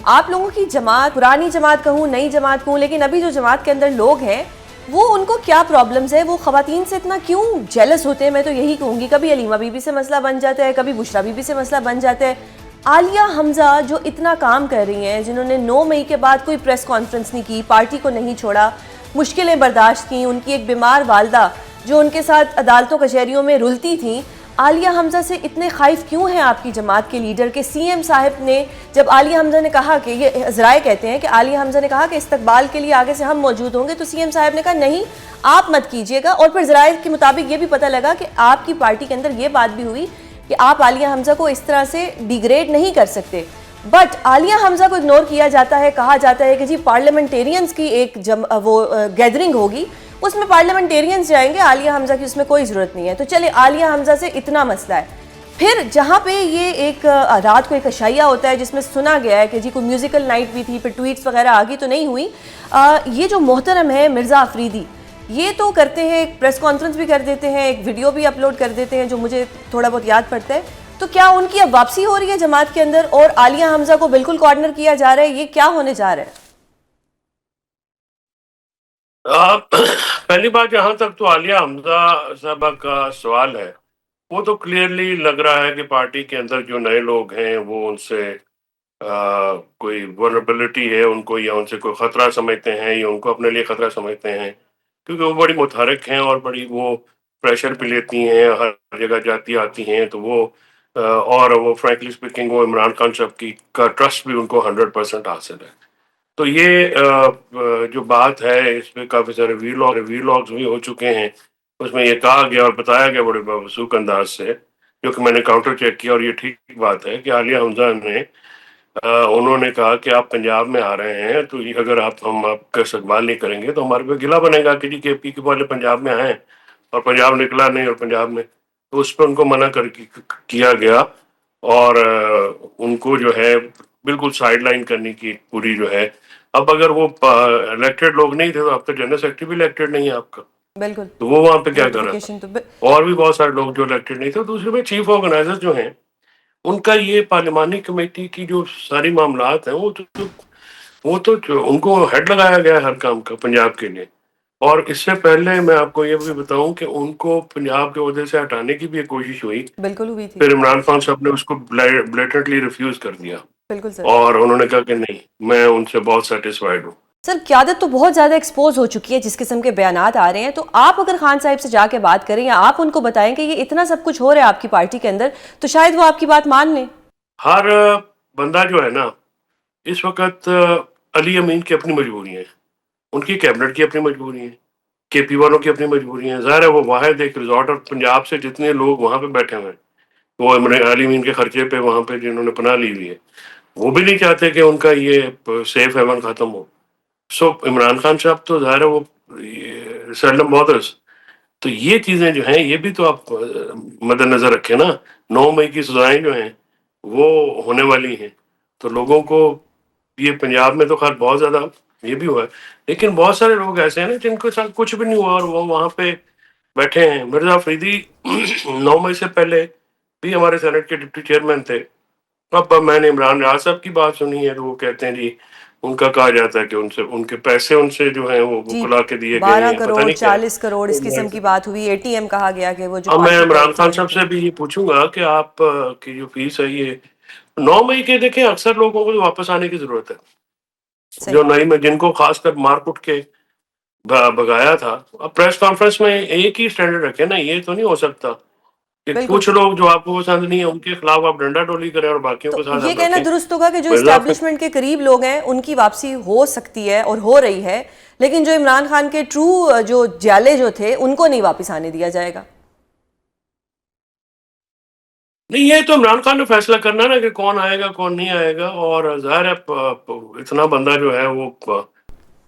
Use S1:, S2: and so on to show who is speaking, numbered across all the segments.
S1: آپ لوگوں کی جماعت، پرانی جماعت کہوں نئی جماعت کہوں، لیکن ابھی جو جماعت کے اندر لوگ ہیں وہ ان کو کیا پرابلمز ہے، وہ خواتین سے اتنا کیوں جیلس ہوتے ہیں؟ میں تو یہی کہوں گی کبھی علیمہ بی بی سے مسئلہ بن جاتا ہے، کبھی بشریٰ بی بی سے مسئلہ بن جاتا ہے. عالیہ حمزہ جو اتنا کام کر رہی ہیں، جنہوں نے 9 مئی کے بعد کوئی پریس کانفرنس نہیں کی، پارٹی کو نہیں چھوڑا، مشکلیں برداشت کیں، ان کی ایک بیمار والدہ جو ان کے ساتھ عدالتوں کچہریوں میں رلتی تھیں، عالیہ حمزہ سے اتنے خائف کیوں ہیں آپ کی جماعت کے لیڈر کہ سی ایم صاحب نے جب عالیہ حمزہ نے کہا کہ یہ ذرائع کہتے ہیں کہ عالیہ حمزہ نے کہا کہ استقبال کے لیے آگے سے ہم موجود ہوں گے، تو سی ایم صاحب نے کہا نہیں آپ مت کیجئے گا. اور پھر ذرائع کے مطابق یہ بھی پتہ لگا کہ آپ کی پارٹی کے اندر یہ بات بھی ہوئی کہ آپ عالیہ حمزہ کو اس طرح سے ڈیگریڈ نہیں کر سکتے. بٹ عالیہ حمزہ کو اگنور کیا جاتا ہے، کہا جاتا ہے کہ جی پارلیمنٹیرینز کی ایک گیدرنگ ہوگی، اس میں پارلیمنٹیرینز جائیں گے، عالیہ حمزہ کی اس میں کوئی ضرورت نہیں ہے. تو چلے عالیہ حمزہ سے اتنا مسئلہ ہے. پھر جہاں پہ یہ ایک رات کو ایک عشائیہ ہوتا ہے جس میں سنا گیا ہے کہ جی کوئی میوزیکل نائٹ بھی تھی، پھر ٹویٹس وغیرہ آگی تو نہیں ہوئی. یہ جو محترم ہے مرزا افریدی، یہ تو کرتے ہیں ایک پریس کانفرنس بھی کر دیتے ہیں، ایک ویڈیو بھی اپلوڈ کر دیتے ہیں جو مجھے تھوڑا بہت یاد پڑتا ہے. تو کیا ان کی اب واپسی ہو رہی ہے جماعت کے اندر اور عالیہ حمزہ کو بالکل کارنر کیا جا رہا ہے؟ یہ کیا ہونے جا رہا ہے؟
S2: پہلی بات جہاں تک تو عالیہ حمزہ صاحبہ کا سوال ہے، وہ تو کلیئرلی لگ رہا ہے کہ پارٹی کے اندر جو نئے لوگ ہیں وہ ان سے کوئی ولنریبلٹی ہے ان کو، یا ان سے کوئی خطرہ سمجھتے ہیں، یا ان کو اپنے لیے خطرہ سمجھتے ہیں، کیونکہ وہ بڑی متحرک ہیں اور بڑی وہ پریشر بھی لیتی ہیں، ہر جگہ جاتی آتی ہیں. تو وہ اور وہ فرینکلی اسپیکنگ وہ عمران خان صاحب کی کا ٹرسٹ بھی ان کو 100% حاصل ہے. تو یہ جو بات ہے اس میں کافی سارے ویلاگز بھی ہو چکے ہیں، اس میں یہ کہا گیا اور بتایا گیا بڑے موثوق انداز سے، جو کہ میں نے کاؤنٹر چیک کیا اور یہ ٹھیک بات ہے کہ عالیہ حمزہ نے انہوں نے کہا کہ آپ پنجاب میں آ رہے ہیں تو اگر ہم آپ کا استقبال نہیں کریں گے تو ہمارے پہ گلہ بنے گا کہ جی کے پی کے والے پنجاب میں آئے اور پنجاب نکلا نہیں، اور پنجاب میں تو اس پہ ان کو منع کیا گیا اور ان کو جو ہے بالکل سائڈ لائن کرنے کی پوری جو ہے. اب اگر وہ الیکٹڈ لوگ نہیں تھے تو اب تو جنرل سیکرٹری بھی الیکٹڈ نہیں ہے آپ کا،
S1: بالکل
S2: تو وہ وہاں پہ کیا کر رہا تھا؟
S1: نوٹیفیکیشن تو
S2: اور بھی بہت سارے لوگ جو الیکٹڈ نہیں تھے. دوسرے میں چیف آرگنائزر جو ہیں ان کا یہ پارلیمانی کمیٹی کی جو ساری معاملات ہیں وہ تو ان کو ہیڈ لگایا گیا ہے ہر کام کا پنجاب کے لیے. اور اس سے پہلے میں آپ کو یہ بھی بتاؤں کہ ان کو پنجاب کے عہدے سے ہٹانے کی بھی ایک کوشش ہوئی،
S1: بالکل ہوئی تھی.
S2: پھر عمران خان صاحب نے اس کو بلیٹنٹلی ریفیوز کر دیا
S1: بالکل سر.
S2: اور انہوں نے کہا کہ نہیں میں ان سے بہت سیٹسفائیڈ ہوں.
S1: سر قیادت تو بہت زیادہ ایکسپوز ہو چکی ہے جس قسم کے بیانات آ رہے ہیں، تو آپ اگر خان صاحب سے جا کے بات کریں یا آپ ان کو بتائیں کہ یہ اتنا سب کچھ ہو رہا ہے آپ کی پارٹی کے اندر، تو شاید وہ آپ کی بات مان لیں.
S2: ہر بندہ جو ہے نا اس وقت علی امین کی اپنی مجبوری ہیں، ان کی کیبنٹ کی اپنی مجبوری ہیں، کے پی والوں کی اپنی مجبوری ہیں. ظاہر ہے وہ واحد ایک ریزورٹ، اور پنجاب سے جتنے لوگ وہاں پہ بیٹھے ہوئے ہیں وہ علی امین کے خرچے پہ وہاں پہ جنہوں نے پناہ لی ہوئی ہے، وہ بھی نہیں چاہتے کہ ان کا یہ سیف ہیون ختم ہو. سو عمران خان صاحب تو ظاہر ہے وہ سیلڈم بادرز. تو یہ چیزیں جو ہیں یہ بھی تو آپ مد نظر رکھیں نا. 9 مئی کی سزائیں جو ہیں وہ ہونے والی ہیں، تو لوگوں کو یہ پنجاب میں تو خیر بہت زیادہ یہ بھی ہوا ہے، لیکن بہت سارے لوگ ایسے ہیں نا جن کے ساتھ کچھ بھی نہیں ہوا اور وہ وہاں پہ بیٹھے ہیں. مرزا افریدی 9 مئی سے پہلے بھی ہمارے سینٹ کے ڈپٹی چیئرمین تھے. اب میں نے عمران راز صاحب کی بات سنی ہے تو وہ کہتے ہیں جی ان کا کہا جاتا ہے کہ ان کے پیسے ان سے جو ہیں وہ
S1: جی
S2: کلا کے دیے گئے
S1: 12
S2: ہیں، پتہ
S1: کروڑ
S2: نہیں کیا
S1: 40 کروڑ اس قسم کی بات ہوئی. اے ٹی ایم کہا گیا کہ وہ جو
S2: اب میں
S1: پارٹی کا
S2: عمران
S1: ایک
S2: خان
S1: چینل
S2: صاحب
S1: تھا.
S2: سے بھی یہ پوچھوں گا کہ آپ کی جو فیس ہے یہ 9 مئی کے دیکھیں اکثر لوگوں کو واپس آنے کی ضرورت ہے، جو
S1: صحیح.
S2: 9 مئی جن کو خاص کر مار کٹ کے بگایا تھا. اب پریس کانفرنس میں ایک ہی سٹینڈرڈ رکھے نا، یہ تو نہیں ہو سکتا کہ
S1: بالکل.
S2: کچھ لوگ جو آپ کو پسند نہیں ہیں ان کے خلاف آپ ڈنڈا ڈولی کریں اور باقیوں
S1: تو
S2: کے ساتھ
S1: یہ
S2: آپ
S1: کہنا
S2: رکھیں.
S1: درست ہوگا کہ جو
S2: مرزا
S1: اسٹیبلشمنٹ کے قریب لوگ ہیں ان کی واپسی ہو سکتی ہے اور ہو رہی ہے، لیکن جو عمران خان کے ٹرو جو جالے جو تھے ان کو نہیں واپس آنے دیا جائے گا.
S2: نہیں، یہ تو عمران خان نے فیصلہ کرنا نا کہ کون آئے گا کون نہیں آئے گا. اور ظاہر ہے اتنا بندہ جو ہے وہ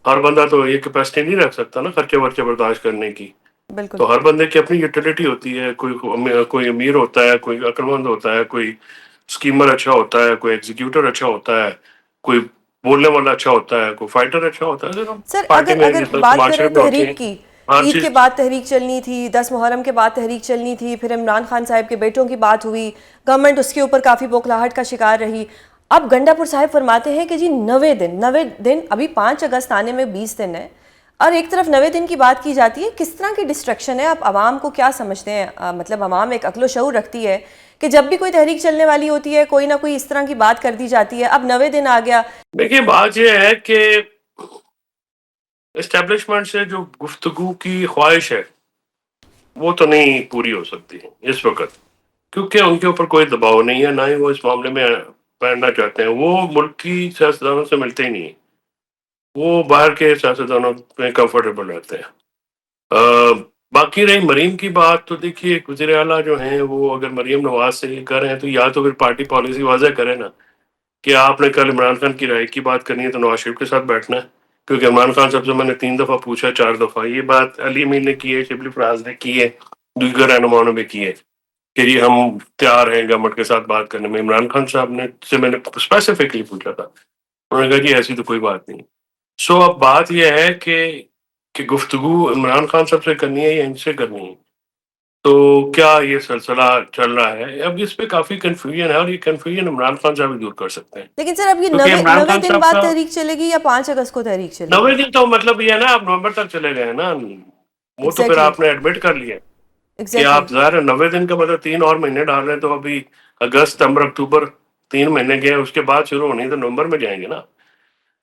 S2: ہر بندہ تو یہ کیپیسٹی نہیں رکھ سکتا نا خرچے ورچے برداشت کرنے کی.
S1: بالکل.
S2: تو ہر بندے کی اپنی یوٹیلیٹی ہوتی ہے. کوئی امیر ہوتا ہے، کوئی عقل مند ہوتا ہے، کوئی اسکیمر اچھا ہوتا ہے، کوئی ایگزیکیوٹر اچھا ہوتا ہے، کوئی بولنے والا اچھا ہوتا ہے، کوئی فائٹر اچھا ہوتا ہے.
S1: سر
S2: پارٹی میں
S1: اگر
S2: جس طرح
S1: بات کریں
S2: معاشرے میں ہوتی ہیں
S1: تحریک کی،
S2: ہر
S1: عید کے
S2: چیز.
S1: بعد تحریک چلنی تھی، 10 محرم کے بعد تحریک چلنی تھی، پھر عمران خان صاحب کے بیٹوں کی بات ہوئی، گورنمنٹ اس کے اوپر کافی بوکھلاہٹ کا شکار رہی. اب گنڈا پور صاحب فرماتے ہیں کہ جی 90 دن ابھی 5 اگست آنے میں 20 دن ہے، اور ایک طرف 90 دن کی بات کی جاتی ہے. کس طرح کی ڈسٹریکشن ہے؟ آپ عوام کو کیا سمجھتے ہیں؟ مطلب عوام ایک عقل و شعور رکھتی ہے کہ جب بھی کوئی تحریک چلنے والی ہوتی ہے کوئی نہ کوئی اس طرح کی بات کر دی جاتی ہے. اب 90 دن آ گیا.
S2: دیکھیے بات یہ ہے کہ اسٹیبلشمنٹ سے جو گفتگو کی خواہش ہے وہ تو نہیں پوری ہو سکتی اس وقت، کیونکہ ان کے اوپر کوئی دباؤ نہیں ہے، نہ ہی وہ اس معاملے میں پڑھنا چاہتے ہیں. وہ ملک کی سیاستدانوں سے ملتے ہی نہیں ہیں، وہ باہر کے سیاستدانوں میں کمفرٹیبل رہتے ہیں. باقی رہی مریم کی بات، تو دیکھیے وزیر اعلیٰ جو ہیں وہ اگر مریم نواز سے یہ کر رہے ہیں تو یا تو پھر پارٹی پالیسی واضح کرے نا کہ آپ نے کل عمران خان کی رائے کی بات کرنی ہے تو نواز شریف کے ساتھ بیٹھنا ہے. کیونکہ عمران خان صاحب سے میں نے 3 دفعہ پوچھا، 4 دفعہ یہ بات علی امین نے کی ہے، شبلی فراز نے کی ہے، دیگر رہنماؤں نے بھی کی ہے کہ جی ہم تیار ہیں گورنمنٹ کے ساتھ بات کرنے میں. عمران خان صاحب نے سے میں نے اسپیسیفکلی پوچھا تھا، انہوں نے کہا جی ایسی تو کوئی بات نہیں. سو اب بات یہ ہے کہ گفتگو عمران خان صاحب سے کرنی ہے یا ان سے کرنی ہے، تو کیا یہ سلسلہ چل رہا ہے. اب اس پہ کافی کنفیوژن ہے، اور یہ کنفیوژن عمران خان صاحب ہی دور کر سکتے ہیں.
S1: لیکن سر اب یہ
S2: کیونکہ عمران
S1: 90
S2: خان
S1: دن
S2: صاحب
S1: بعد
S2: کا
S1: تحریک چلے گی یا 5 اگست کو تحریک چلے
S2: 90
S1: گی؟
S2: دن تو مطلب یہ ہے نا آپ نومبر تک چلے گئے نا، وہ تو پھر
S1: ایگزیکٹلی
S2: آپ نے ایڈمٹ کر لیا کہ
S1: ایگزیکٹلی
S2: آپ ظاہر 90 دن کا مطلب 3 اور مہینے ڈال رہے ہیں. تو ابھی اگست ستمبر اکتوبر 3 مہینے گئے، اس کے بعد شروع ہونی تو نومبر میں جائیں گے نا.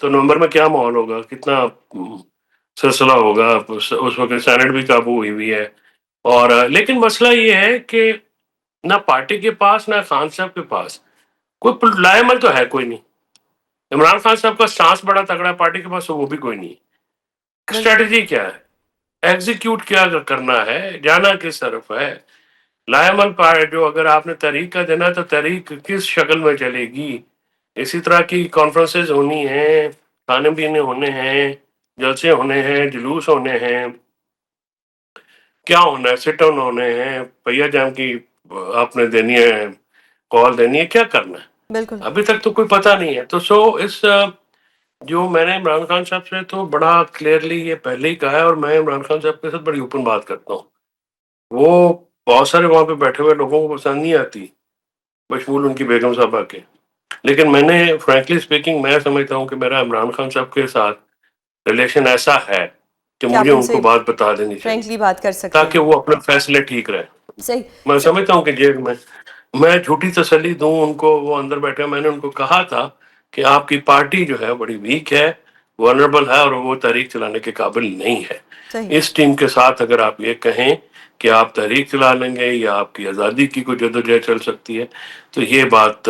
S2: تو نومبر میں کیا ماحول ہوگا، کتنا سلسلہ ہوگا. اس وقت سینٹ بھی قابو ہوئی ہے. اور لیکن مسئلہ یہ ہے کہ نہ پارٹی کے پاس نہ خان صاحب کے پاس کوئی لائے عمل تو ہے کوئی نہیں. عمران خان صاحب کا سٹانس بڑا تگڑا ہے، پارٹی کے پاس وہ بھی کوئی نہیں.
S1: بالکل.
S2: اسٹریٹجی کیا ہے، ایگزیکیوٹ کیا کرنا ہے، جانا کس طرف ہے. لائے عمل جو اگر آپ نے تحریک کا دینا تو تحریک کس شکل میں چلے گی. اسی طرح کی کانفرنسز ہونی ہیں، کھانے پینے ہونے ہیں، جلسے ہونے ہیں، جلوس ہونے ہیں، کیا ہونا ہے، سٹ ڈاؤن ہونے ہیں، پہیا جام کی آپ نے دینی ہے، کال دینی ہے، کیا کرنا ہے.
S1: بالکل
S2: ابھی تک تو کوئی پتہ نہیں ہے. تو اس جو میں نے عمران خان صاحب سے تو بڑا کلیئرلی یہ پہلے ہی کہا ہے، اور میں عمران خان صاحب کے ساتھ بڑی اوپن بات کرتا ہوں. وہ بہت سارے وہاں پہ بیٹھے ہوئے لوگوں کو پسند نہیں آتی، بشمول ان کی بیگم صاحبہ کے. لیکن میں نے فرینکلی اسپیکنگ میں سمجھتا ہوں کہ میرا عمران خان صاحب کے ساتھ ریلیشن ایسا ہے کہ
S1: کہ آپ
S2: مجھے
S1: ان
S2: ان
S1: سے
S2: کو بات بتا دینی چاہیے
S1: فرینکلی بات کر سکتے
S2: تاکہ
S1: ہیں.
S2: وہ اپنے فیصلے ٹھیک رہے.
S1: صحیح.
S2: میں سمجھتا ہوں کہ جیل میں جھوٹی تسلی دوں ان کو، وہ اندر بیٹھے. میں نے ان کو کہا تھا کہ آپ کی پارٹی جو ہے بڑی ویک ہے، ورنربل ہے، اور وہ تحریک چلانے کے قابل نہیں ہے.
S1: صحیح.
S2: اس ٹیم کے ساتھ اگر آپ یہ کہیں کہ آپ تحریک چلا لیں گے یا آپ کی آزادی کی کوئی جدوجہد چل سکتی ہے، تو یہ بات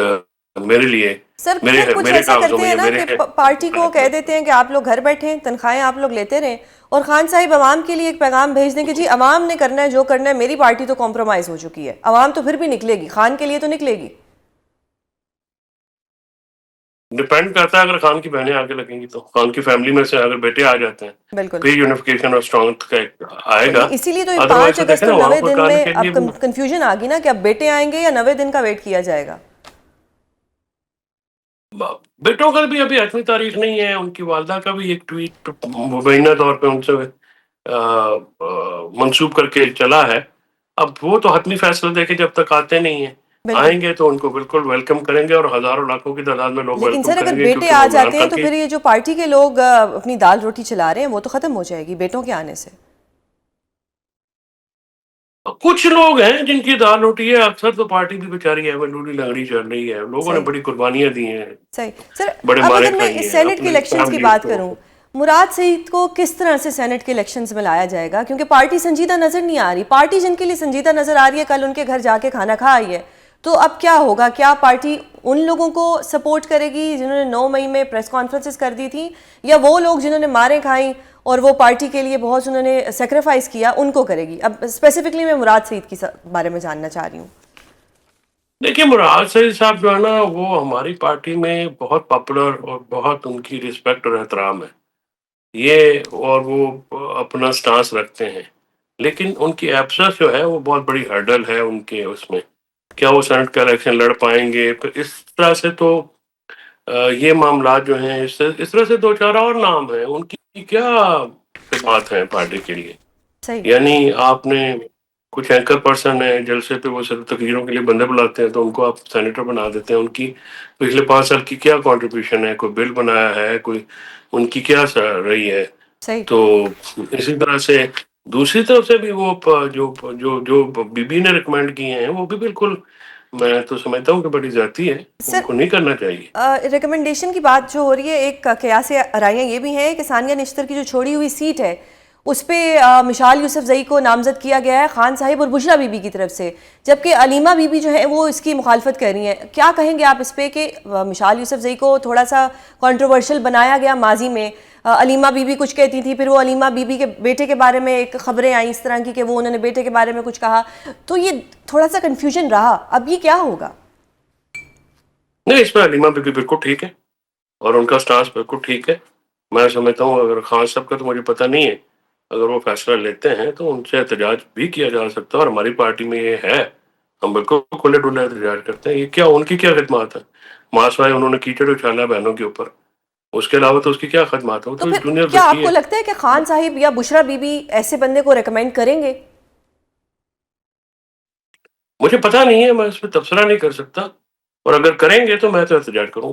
S2: میرے لیے
S1: سر پھر کچھ
S2: میرے
S1: ایسا
S2: کاغذوں
S1: کرتے
S2: میں
S1: ہیں
S2: یا
S1: نا
S2: میرے
S1: کہ پارٹی کو کہہ دیتے ہیں کہ آپ لوگ گھر بیٹھیں، تنخواہیں آپ لوگ لیتے رہیں، اور خان صاحب عوام کے لیے ایک پیغام بھیج دیں کہ جی عوام نے کرنا ہے جو کرنا ہے، میری پارٹی تو کمپرومائز ہو چکی ہے. عوام تو پھر بھی نکلے گی، خان کے لیے تو نکلے گی.
S2: ڈپینڈ کرتا ہے. اگر خان کی بہنیں آگے لگیں گی تو خان کی فیملی میں سے اگر بیٹے آ جاتے ہیں
S1: بالکل.
S2: پھر یونیفیکیشن اور اسٹرانگ آئے گا.
S1: اسی لیے تو
S2: ادروائز
S1: 5
S2: تو
S1: اگست
S2: دیکھیں
S1: اور
S2: نا وہاں
S1: 90
S2: پر
S1: دن
S2: کال
S1: میں
S2: کے
S1: اب
S2: لیے بھی
S1: کنفیوژن آ گئی نا کہ اب بیٹے آئیں گے یا 90 دن کا ویٹ کیا جائے گا.
S2: بیٹوں کا بھی ابھی حتمی تاریخ نہیں ہے. ان کی والدہ کا بھی ایک ٹویٹ مبینہ طور پہ ان سے منسوب کر کے چلا ہے. اب وہ تو حتمی فیصلہ دے کے جب تک آتے نہیں ہیں،
S1: بالکل.
S2: آئیں گے تو ان کو بالکل ویلکم کریں گے، اور ہزاروں لاکھوں کی تعداد میں لوگ
S1: لیکن
S2: ویلکم
S1: سر اگر
S2: کریں گے،
S1: بیٹے
S2: کیونکہ
S1: آ
S2: وہ عمران
S1: جاتے ہیں
S2: خان
S1: تو
S2: کی
S1: پھر یہ جو پارٹی کے لوگ اپنی دال روٹی چلا رہے ہیں وہ تو ختم ہو جائے گی بیٹوں کے آنے سے.
S2: کچھ لوگ ہیں جن کی دال روٹی ہے. اکثر تو پارٹی بھی بیچاری ہے وہ لوڑی لنگڑی چل رہی ہے. لوگوں نے
S1: صحیح.
S2: بڑی قربانیاں دی ہیں،
S1: صحیح. سر
S2: بڑے
S1: اب
S2: مارے
S1: اگر میں
S2: کھائی ہیں
S1: سینٹ کے
S2: اپنے
S1: الیکشنز کی
S2: فیملیز
S1: بات
S2: کو.
S1: کروں، مراد سعید کو کس طرح سے سینٹ کے الیکشنز میں لایا جائے گا؟ کیونکہ پارٹی سنجیدہ نظر نہیں آ رہی. پارٹی جن کے لیے سنجیدہ نظر آ رہی ہے کل ان کے گھر جا کے کھانا کھا آئی ہے. تو اب کیا ہوگا؟ کیا پارٹی ان لوگوں کو سپورٹ کرے گی جنہوں نے 9 مئی میں پریس کانفرنسز کر دی تھیں، یا وہ لوگ جنہوں نے ماریں کھائیں اور وہ پارٹی کے لیے بہت انہوں نے سیکریفائز کیا ان کو کرے گی؟ اب اسپیسیفکلی میں مراد سعید کی بارے میں جاننا چاہ رہی ہوں.
S2: دیکھیے مراد سعید صاحب جو ہے نا وہ ہماری پارٹی میں بہت پاپولر اور بہت ان کی رسپیکٹ اور احترام ہے یہ، اور وہ اپنا سٹانس رکھتے ہیں. لیکن ان کی ایبسنس جو ہے وہ بہت بڑی ہرڈل ہے ان کے اس میں. کیا وہ سینٹ کا الیکشن لڑ پائیں گے؟ پھر اس طرح سے تو یہ معاملات جو ہیں اس طرح سے 2-4 اور نام ہیں ان کی کیا خدمات ہیں پارٹی کے لیے.
S1: صحیح.
S2: یعنی آپ نے کچھ اینکر پرسن ہیں جلسے پہ وہ صرف تقریروں کے لیے بندے بلاتے ہیں تو ان کو آپ سینیٹر بنا دیتے ہیں. ان کی پچھلے 5 سال کی کیا کنٹریبیوشن ہے؟ کوئی بل بنایا ہے؟ کوئی ان کی کیا رہی ہے؟
S1: صحیح.
S2: تو اسی طرح سے دوسری طرف سے بھی وہ جو جو جو بی بی نے ریکمینڈ کیے ہیں وہ بھی بالکل میں تو سمجھتا ہوں کہ بڑی زیادتی ہے، ان کو نہیں کرنا چاہیے.
S1: ریکمنڈیشن کی بات جو ہو رہی ہے، ایک قیاس آرائیاں یہ بھی ہیں کہ ثانیہ نشتر کی جو چھوڑی ہوئی سیٹ ہے اس پہ مشال یوسفزئی کو نامزد کیا گیا ہے خان صاحب اور بشرا بی بی کی طرف سے، جبکہ علیمہ بی بی جو ہے وہ اس کی مخالفت کر رہی ہیں. کیا کہیں گے آپ اس پہ کہ مشال یوسفزئی کو تھوڑا سا کنٹروورشل بنایا گیا ماضی میں؟ علیمہ بی بی کچھ کہتی تھی، پھر وہ علیمہ بی بی کے بیٹے کے بارے میں ایک خبریں آئیں اس طرح کی کہ وہ انہوں نے بیٹے کے بارے میں کچھ کہا، تو یہ تھوڑا سا کنفیوژن رہا. اب یہ کیا ہوگا؟
S2: نہیں، اس میں علیمہ بی بی بالکل ٹھیک ہے اور ان کا سٹانس بالکل ٹھیک ہے. میں سمجھتا ہوں اگر خان صاحب کا تو مجھے پتہ نہیں ہے، اگر وہ فیصلہ لیتے ہیں تو ان سے احتجاج بھی کیا جا سکتا ہے، اور ہماری پارٹی میں یہ ہے، ہم بالکل کھلے ڈلے احتجاج کرتے ہیں. یہ کیا ان کی کیا خدمات ہے؟ ماسوائے انہوں نے کیچڑ اچھالا بہنوں کے اوپر، اس کے علاوہ تو اس کی کیا خدمات ہے؟ وہ
S1: تو
S2: تو
S1: پھر
S2: جونیئر
S1: کیا آپ
S2: بچی
S1: کو
S2: ہے.
S1: لگتا ہے کہ خان صاحب یا بشرا بی بی ایسے بندے کو ریکمینڈ کریں گے؟
S2: مجھے پتہ نہیں ہے، میں اس پہ تبصرہ نہیں کر سکتا، اور اگر کریں گے تو میں تو احتجاج کروں.